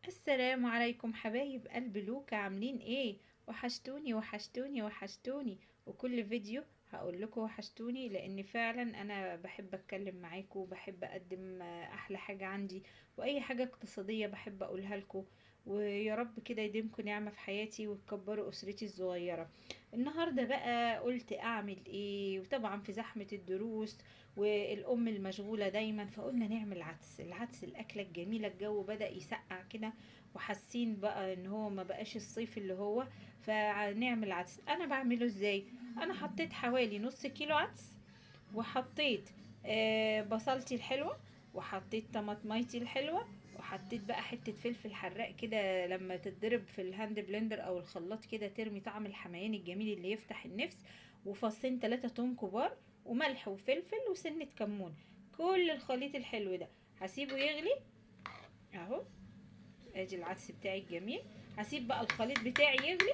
السلام عليكم حبايب قلب لوكا، عاملين ايه؟ وحشتوني وحشتوني وحشتوني. وكل فيديو هقول لكم وحشتوني، لان فعلا انا بحب اتكلم معاكم وبحب اقدم احلى حاجة عندي، واي حاجة اقتصادية بحب اقولها لكم. ويا رب كده يديمكم نعمة في حياتي وتكبروا اسرتي الصغيرة. النهاردة بقى قلت اعمل ايه، وطبعا في زحمة الدروس والام المشغولة دايما، فقلنا نعمل العدس الاكلة الجميلة. الجو بدأ يسقع كده، وحاسين بقى ان هو ما بقاش الصيف اللي هو، فنعمل عدس. انا بعمله ازاي؟ انا حطيت حوالي نص كيلو عدس، وحطيت بصلتي الحلوة، وحطيت طماطميتي الحلوة، وحطيت بقى حتة فلفل حراق كده لما تتضرب في الهاند بلندر او الخلاط كده ترمي طعم الحميان الجميل اللي يفتح النفس. وفصين 3 توم كبار، وملح وفلفل وسنة كمون. كل الخليط الحلو ده هسيبه يغلي اهو. ادي العدس بتاعي الجميل. هسيب بقى الخليط بتاعي يغلي،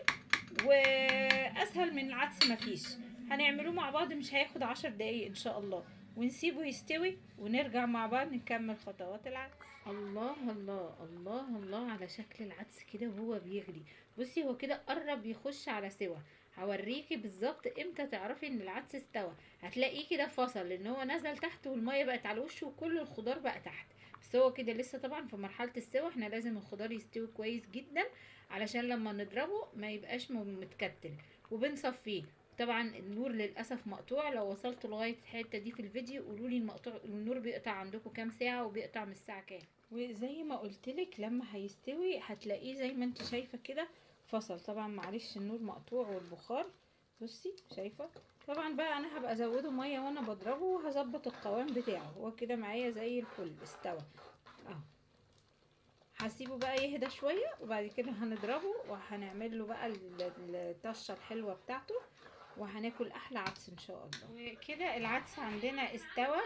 واسهل من العدس مفيش. هنعمله مع بعض، مش هياخد 10 دقايق ان شاء الله، ونسيبه يستوي ونرجع مع بعض نكمل خطوات العدس. الله الله الله الله على شكل العدس كده وهو بيغلي. بصي هو كده قرب يخش على سوا. هوريكي بالظبط امتى تعرفي ان العدس استوى. هتلاقيه كده فصل، لان هو نزل تحت والميه بقت على وشه وكل الخضار بقى تحت. بس هو كده لسه طبعا في مرحلة السوا. احنا لازم الخضار يستوي كويس جدا علشان لما نضربه ما يبقاش متكتل. وبنصفيه. طبعا النور للاسف مقطوع، لو وصلت لغايه الحته دي في الفيديو قولوا لي المقطوع النور بيقطع عندكم كام ساعه وبيقطع من الساعه كام. وزي ما قلتلك لما هيستوي هتلاقيه زي ما انت شايفه كده فصل. طبعا معلش النور مقطوع والبخار. بصي شايفه. طبعا بقى انا هبقى ازوده ميه وانا بضربه، وهظبط القوام بتاعه. هو كده معايا زي الفل استوى اهو. هسيبه بقى يهدى شويه، وبعد كده هنضربه وهنعمل له بقى الطشه الحلوه بتاعته، وهناكل احلى عدس ان شاء الله. وكده العدس عندنا استوى،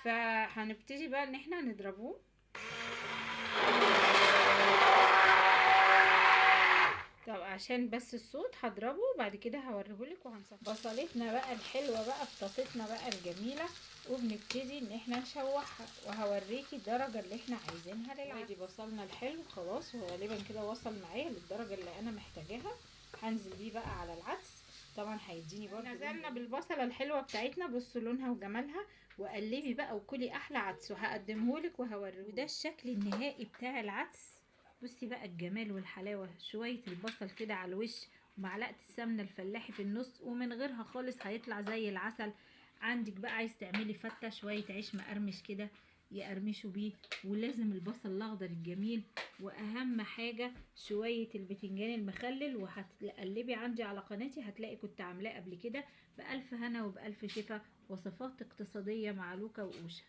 فهنبتدي بقى ان احنا نضربوه. طب عشان بس الصوت هضربه، بعد كده هوريهولك وهنصفي بصلتنا بقى الحلوه بقى في طاستنا بقى الجميله، وبنبتدي ان احنا نشوحها، وهوريكي الدرجه اللي احنا عايزينها للعدس. دي بصلنا الحلو خلاص، وغالبا كده وصل معايا للدرجه اللي انا محتاجاها. هنزل بيه بقى على العدس. طبعا هيديني برضه. نزلنا بالبصله الحلوه بتاعتنا، بصوا لونها وجمالها. وقلبي بقى وكلي احلى عدس، وهقدمهولك وهوريهولك. وده الشكل النهائي بتاع العدس. بصي بقى الجمال والحلاوه، شويه البصل كده على الوش، ومعلقه السمنه الفلاحي في النص، ومن غيرها خالص هيطلع زي العسل. عندك بقى عايز تعملي فته، شويه عيش مقرمش كده يقرمشوا بيه، ولازم البصل الاخضر الجميل، واهم حاجه شويه البتنجان المخلل. وهتقلبي عندي على قناتي هتلاقي كنت عاملاه قبل كده. بالف هنا وبالف شفا. وصفات اقتصاديه مع لوكا وأوشا.